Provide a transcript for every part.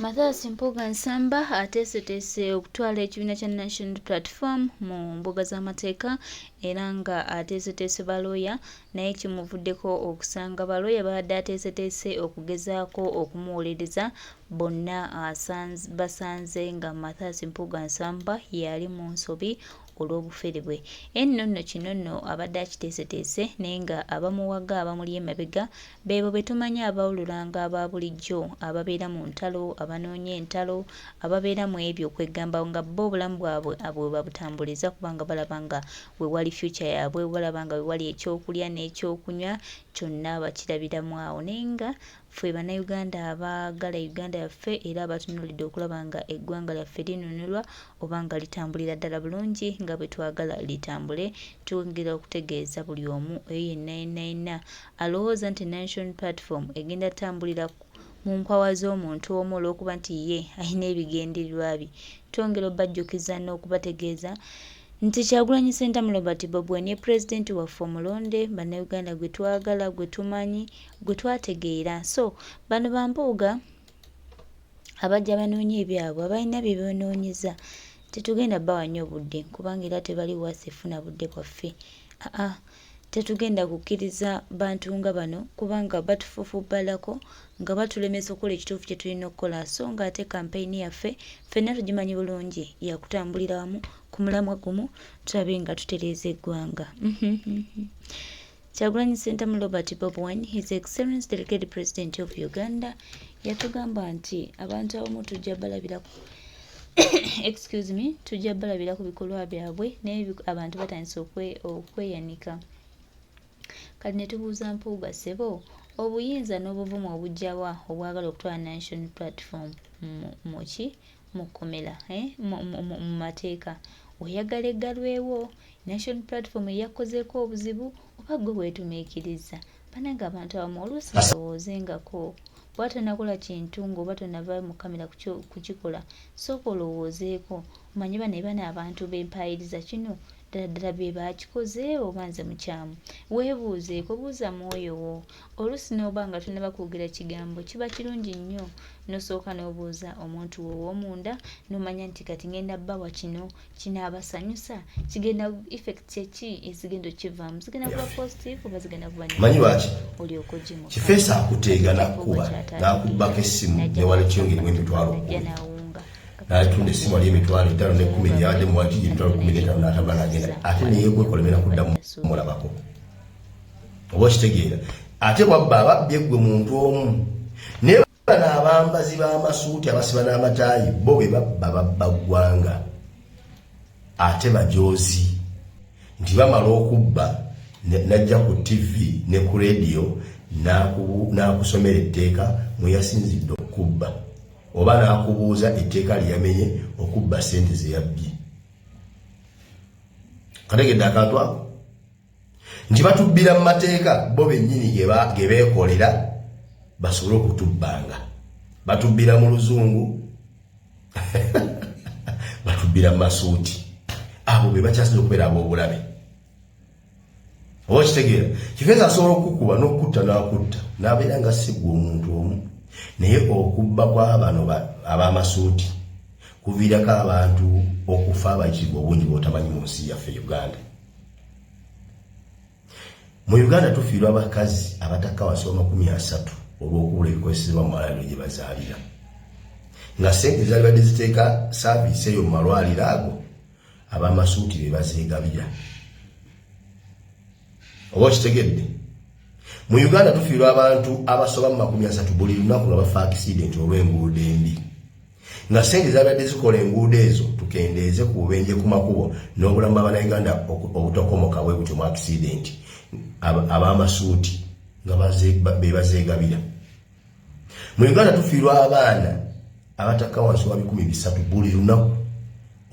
Mathias Mpuuga Nsamba ateeseteese okutwala ekibiina kya National Platform mu mbuga z'amateeka era nga ateeseteese balooya naye kimuvuddeko okusanga balooya babadde ateeseteese okugezaako okumuwolereza bonna basanze nga Mathias Mpuuga Nsamba yali mu nsobi olw'obufere bwe. Enno nno kino nno abadde akiteeseteese naye nga abamuwaga abamuli emabega beebo be tumanyi abawululanga aba bulijjo ababeera mu ntalo abanoonya entalo ababeera mu ebyo okwegamba nga bo obulamu bwabwe babutambuliza kubanga balaba nga we wali future yaabwe balaba nga we wali ekyokulya n'ekyokunywa kyonna bakirabiramu awo naye nga ffe bannayuganda abaagala Uganda yaffe era abatunuulidde okulaba nga eggwanga lyaffe linunulwa oba nga litambulira ddala bulungi nga bwe twagala litambule twongera okutegeeza buli omu eyo yenna alowooza nti National Platform egenda tambulira mu mpawa z'omuntu omu olw'okuba nti ye alina ebigendererwa bye twongera obajjukiza n'okubategeeza nti Kyagulanyi Ssentamu Robert Bob Wine ye pulezidenti waffe omulonde bannayuganda gwe twagala gwe tumanyi gwe twategeera so bano bampuuga abajja banoonya ebyabwe abalina bye banoonyeza tetugenda bawanya obudde kubanga era tebali wase funa budde bwaffe tetugenda kukkiriza bantu nga bano kubanga batufufubbalako nga batulemesa okukola ekituufu kye tulina okukola so nga ate kampeyini yaffe ffenna tugimanyi bulungi yakutambulira wamu ku mulamwa gumu tulabe nga tutereeza eggwanga. Kyagulanyi Ssentamu Robert Bob Wine, His Excellency the Delegate President of Uganda, yatugamba nti abantu abamu tujja balabirako tujja balabira ku bikolwa byabwe naye abantu batandise okweyanika. Kati ne tubuuza Mpuuga ssebo obuyinza n'obuvumu obujjawa obwagala okutwala National Platform mu kkomera mu mateeka oyagala eggalwewo National Platform eyakozeeko obuzibu oba gwe bwetumiikiriza bananga abantu abamu oluusi olowoozengako bwa tonakola kintu ng'oba tonava mu kamera kukikola sooka olowoozeeko omanyi bana abantu b'empayiriza kino ddala bye baakikoze oba nze mukyamu weebuuzeeko buuza mwoyo wo oluusi n'oba nga tonaba kwogera kigambo kiba kirungi nnyo n'osooka n'obuuza omuntu wo ow'omunda n'omanya nti kati ngenda bbawa kino kinaabasanyusa kigenda effect ki ezigenda okivaamu zigenda kuba positive oba zigenda kuba manyi lwaki olyoka ogimu kifeesa akuteega n'akubbako essimu newala kyongeremu emitwalo n'atunda essimu ali emitwalo 5 yabadde muwati emitwalo 15 n'atambula n'agenda ate neyeekwekolemera kuddamu mulabako oba okitegeera ate bwabba ababbye ggwe muntu omu naye bano abambazi b'amasuuti abasiba n'amataayi bo bwe babba ggwanga ate bajoozi nti bamala okubba najja ku TV ne ku rediyo n'akusomera etteeka mweyasinzidde okubba oba n'akubuuza etteeka lyamenye okubba ssente ze yabbye. Kategedde akantu ako nti batubbira mu mateeka bo bennyini ge beekolera basobole okutubbanga batubbira mu luzungu batubbira mu masuuti abo be bakyasinza okubeera ab'obulabe oba okitegeera kifeeza asobola okukuba n'okutta n'akutta n'abeera nga siggwa omuntu omu naye okubba kw'abano ab'amasuuti kuviirako abantu okufa abayitibwa obungi bw'otamanyi mu nsi yaffe Uganda. Mu Uganda tufiirwa abakazi abatakka wansi wa 30 olw'okubula ebikozesebwa mu malwaliro gye bazaalira nga ssente zaali badde ziteeka saaviisi eyo mu malwaliro ago ab'amasuuti be bazeegabira oba okitegedde. Mu Uganda tufiirwa abantu abasoba mu 30 buli lunaku nga bafa accident olw'enguudo embi nga ssente zaabadde zikola enguudo ezo tukendeeze ku bubenje ku makubo n'obulamu bw'Abannayuganda obutokomoka bwe butyo mu accident ab'amasuuti nga be bazeegabira. Mu Uganda tufiirwa abaana abatakka wansi wa 300 buli lunaku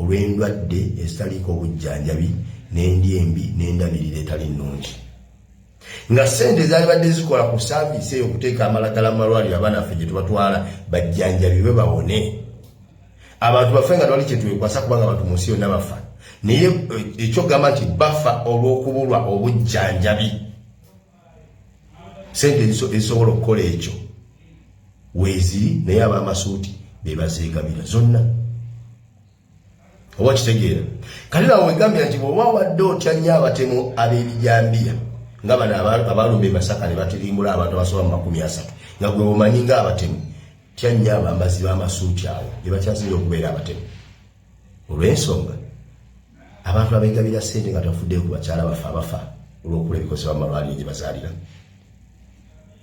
olw'endwadde ezitaliiko obujjanjabi n'endya embi n'endabirira etali nnungi nga ssente zaali badde zikola ku saaviisi eyo okuteeka amalagala mu malwaliro abaana ffe gye tubatwala bajjanjabibwe bawone abantu baffe nga twali kyetwekwasa kubanga abantu mu nsi yonna bafa naye ekyogamba nti bafa olw'okubulwa obujjanjabi ssente ezisobola okukola ekyo weeziri naye ab'amasuuti bebazeegabira zonna oba kitegeera kati nawe wegambira nti bw'oba wadde otya nnyo abatemu ab'ebijambiya nga bano abalumba Masaka ne batirimbula abantu abasoba mu 30 nga gwe omanyi nga abatemu tya nnyo abambazi b'amasuuti awo gye bakyasinza okubeera abatemu olw'ensonga abantu abeegabira ssente nga tafuddeyo ku bakyala abafa olw'okula ebikozesebwa mu malwaliro gye bazaalira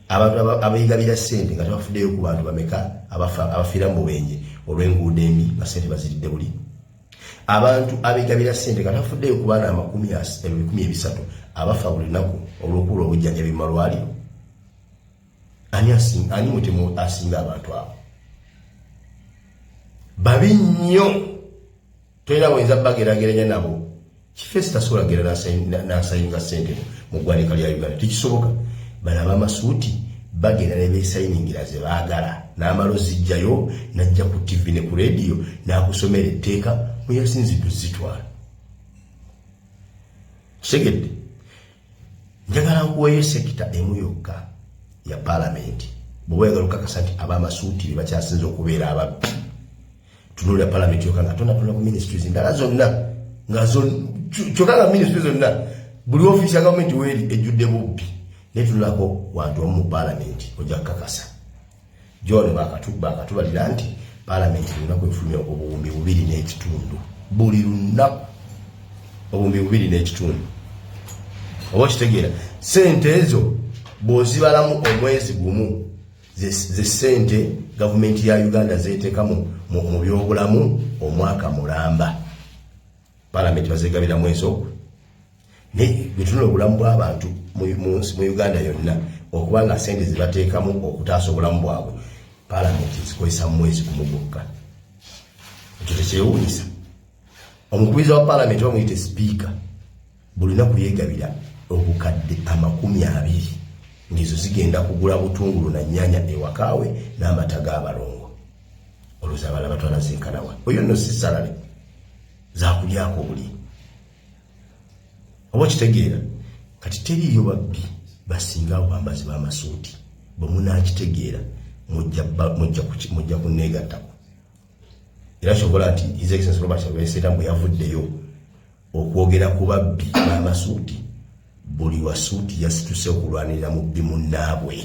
abantu abeegabira ssente nga tebafuddeyo ku bantu bameka abafiira mu bubenje olw'enguudo embi nga ssente baziridde buli abantu abeegabira ssente nga tebafuddeyo ku baana 300 abafa buli lunaku olw'okula obujjanjabi mu malwaliro ani mutemu asinga abantu abo babi nnyo tolina bwenza bagerageranya nabo kifeesi tasobola gera n'asayinga ssente mu ggwanika lya Uganda tekisoboka bano ab'amasuuti bagenda ne beesayiningira ze baagala n'amala ozijjayo najja ku TV ne ku rediyo n'akusomera etteeka muyasinzidde zitwala kitegedde njagala nkuweeyo sekita emu yokka ya paalamenti bw'oba oyagala okukakasa nti ab'amasuuti bakyasinza okubeera ababbi tunulira paalamenti yokka nga tonatula ku ministries endala zonna nga kyokka nga ministries zonna buli ofiisi ya gavumenti weeri ejjudde bubbi netunulako wantu omu mu paalamenti ojja kukakasa John bakatubalira nti paalamenti lunaku efulumya obuwumbi 2.5 buli lunaku obuwumbi 2.5 oba kitegeera ssente ezo bw'ozibalamu omwezi gumu ze ssente gavumenti ya Uganda zeteeka mu byobulamu omwaka mulamba paalamenti bazeegabira mwezi ogwo naye bitunula obulamu bw'abantu mu Uganda yonna okuba nga ssente zibateekamu okutaasa obulamu bwabwe paalamenti zikozesa mu mwezi gumu gwokka ekyo tekyewuunyisa omukubiriza wa paalamenti bamuyite sipiika buli lunaku yeegabira obukadde 20 ng'ezo zigenda kugula butungulu na nnyanya ewakaawe n'amata g'abalongo olwoza abala batwala zenkanawa oyo nno si salale zakulyako buli oba kitegeera kati teriyo babbi basinga abambazi b'amasuuti bwe munaakitegeera mujja kunneegattako era kyobola nti His Excellency Robert Kyagulanyi bwe yavuddeyo okwogera ku babbi b'amasuuti buli wa suuti yasituse okulwanirira mu bbi munnaabwe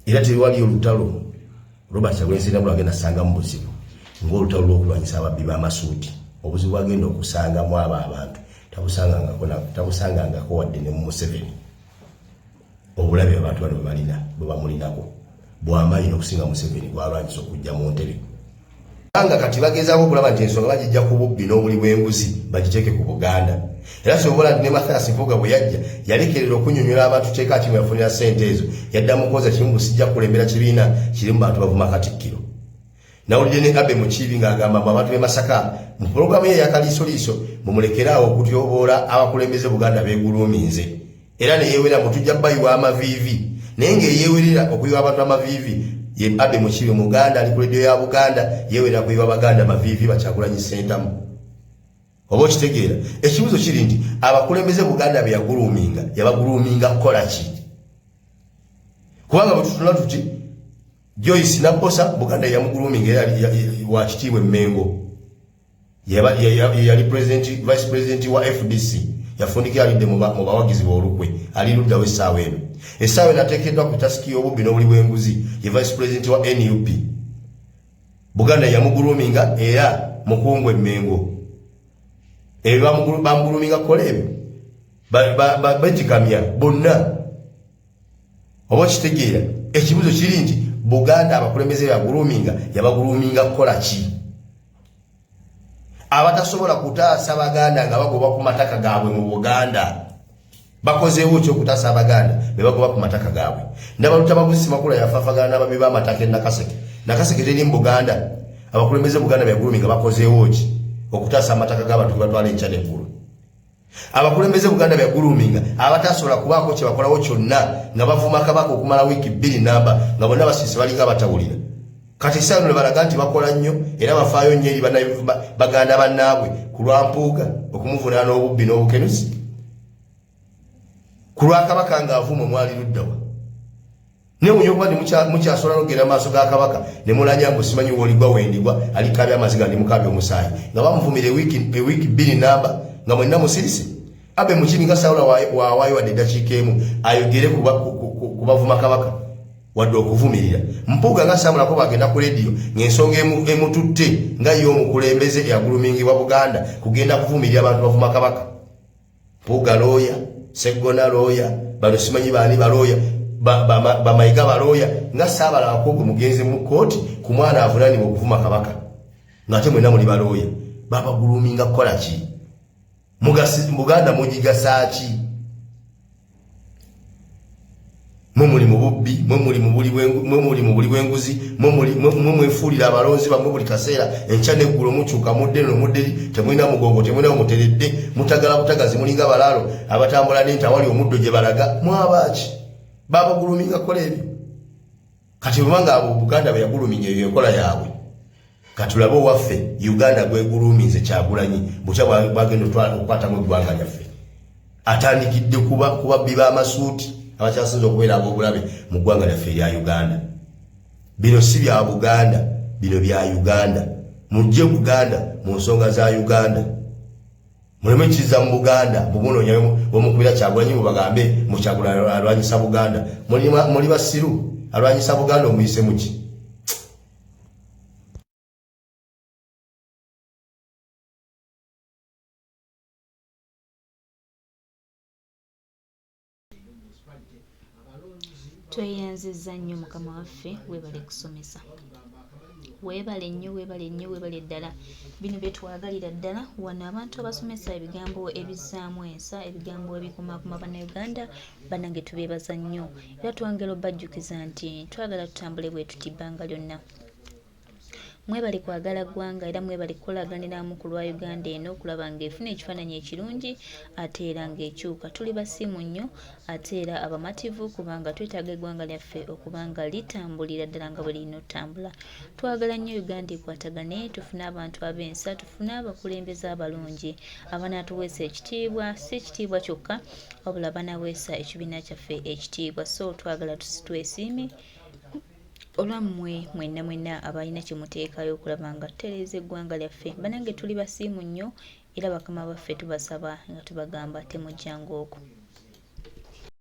era tewali olutalo Robert Kyagulanyi agenda sanga mu buzibu ng'olutalo lw'okulwanyisa ababbi b'amasuuti obuzibu agenda okusangamu abo abantu tabusangangako wadde ne mu Museveni obulabe abantu bano bwe bamulinako bw'amaanyi n'okusinga Museveni bw'alwanyisa okujja mu ntebe anga kati bagezaako okulaba nti ensonga bagijja ku bubbi n'obuli bw'enguzi bagiteeke ku Buganda era kyobola nti ne Mathias Mpuuga bwe yajja yalekerera okunnyonnyola abantu teeka kimu yafunira ssente ezo yaddamu kwoza kimu sijja kulembera kibiina kiri mu bantu bavuma Katikkiro nawulire ne Abe Mukiibi ng'agamba mu abantu b'e Masaka mu pulogulaamu ye ey'akaliisoliiso mumulekeraawo okutyoboola abakulembeze Buganda beeguluuminze era ne yeewera mu tujja bayiwa amaviivi naye ng'eyeewerera okuyiwa abantu amaviivi ye Abe Mukiibi Muganda ali ku leediyo ya Buganda yeewera kuyiwa Baganda amaviivi Bakyagulanyi Ssentamu oba okitegeera ekibuzo kiri nti abakulembeze Buganda be yaguluuminga yabaguluuminga kukola ki kubanga bwe tutunula tuti Joyce Naposa Buganda yamuguluuminga era wa kitiibwa Mengo yali vice president wa FDC yafundikira alidde mu bawagizi b'olukwe ali ludda w'essaawa eno essaawa eno ateekeddwa ku tasiki y'obubbi n'obuli bw'enguzi ye vice president wa NUP Buganda yamuguluuminga era mukungwe Mengo bamuguluuminga kukola ebyo bekikamya bonna oba kitegeera ekibuzo kiri nti Buganda abakulembeze yabaguluuminga kukola ki abatasobola kutaasa Baganda nga bagoba ku mataka gaabwe mu Buganda bakozeewo ki okutaasa Abaganda be bagoba ku mataka gaabwe Nabalutabaguzi Makula yafaafagana n'ababi b'amataka Nakaseke teri mu Buganda abakulembeze Buganda byaguluuminga bakozeewo ki okutaasa amataka g'abantu batwala enkya n'eggulu abakulembeze Buganda byaguluuminga abatasobola kubaako kye bakolawo kyonna nga bavuma Kabaka okumala wiiki 2 namba nga bonna basiisi balinga batawulira kati essaawa ne balaga nti bakola nnyo era bafaayo nnyo eri Baganda bannaabwe ku lwa Mpuuga okumuvunaana n'obubbi n'obukenusi ku lwa Kabaka ng'avuma mwali luddawa ne munyokuba mukyasola nogenda maaso ga kabaka ne mulanya mbu simanyi woligwa wendigwa alikabya amaziga ndi mukabya omusaayi nga bamuvumira ewiki bbiri namba nga mwenna musirise abe mukini nga Sawula waayo wadde eddakiika emu ayogere kubavuma kabaka wadde okuvumirira mpuuga nga Samulako bagenda ku lediyo ng'ensonga emututte nga ye omukulembeze eyagulumingibwa Buganda kugenda kuvumirira abantu bavuma kabaka. Mpuuga looya, Seggona looya, bano simanyi baani balooya, Bamayiga balooya nga Saabalabako gwe mugenzi mu kkooti ku mwana avunaanibwa okuvuma kabaka ng'ate mwenna muli balooya babaguluminga kukola ki? Buganda mugigasa ki? Mwe muli mu bubbi, mwe muli mu buli bw'enguzi, mwe mwefuulira abalonzi bammwe buli kaseera enkya n'eggulo mukyuka mudde n'omudderi temulina mugongo temulina muteredde mutagala butagazi mulinga balaalo abatambula n'ente awali omuddo gye balaga mwabaaki babaguluminga kukola ebyo. Kati bwanga abo Buganda bwe yaguluminya eyo enkola yaabwe kati tulabe owaffe Uganda gwegulumize Kyagulanyi bukya bwagenda okukwatamu eggwanga lyaffe atandikidde kubabbi b'amasuuti abakyasinza okubeera ab'obulabe mu ggwanga lyaffe erya Uganda. Bino si bya Buganda, bino bya Uganda. Mujje Buganda mu nsonga za Uganda. Muleme kiza mu Buganda bumunoonya omukubira Kyagulanyi mubagambe mu Kyagulanyi alwanyisa Buganda. Muli basiru alwanyisa Buganda omuyise muki? Tweyanzizza nnyo mukama waffe weebale kusomesa weebale nnyo weebale ddala bino bye twagalira ddala wano abantu abasomesa ebigambo ebizzaamu ensa ebigambo ebikumaakuma bannayuganda bannange tubeebaza nnyo era twongera obbajjukiza nti twagala tutambule bwe tuti bbanga lyonna mwebale kwagala ggwanga era mwebale kukolaganiramu ku lwa Uganda eno okulaba ng'efuna ekifaananyi ekirungi ate era ng'ekyuka. Tuli basiimu nnyo ate era abamativu kubanga twetaaga eggwanga lyaffe okuba nga litambulira ddala nga bwe lirina otambula. Twagala nnyo Uganda ekwatagane tufune abantu ab'ensa tufune abakulembeze abalungi abanaatuweesa ekitiibwa si ekitiibwa kyokka wabula banaaweesa ekibiina kyaffe ekitiibwa. So twagala twesiime olwammwe mwenna abalina kye muteekayo okulaba nga tutereeza eggwanga lyaffe. Bannange tuli basiimu nnyo era bakama baffe tubasaba nga tubagamba temujjanga okwo.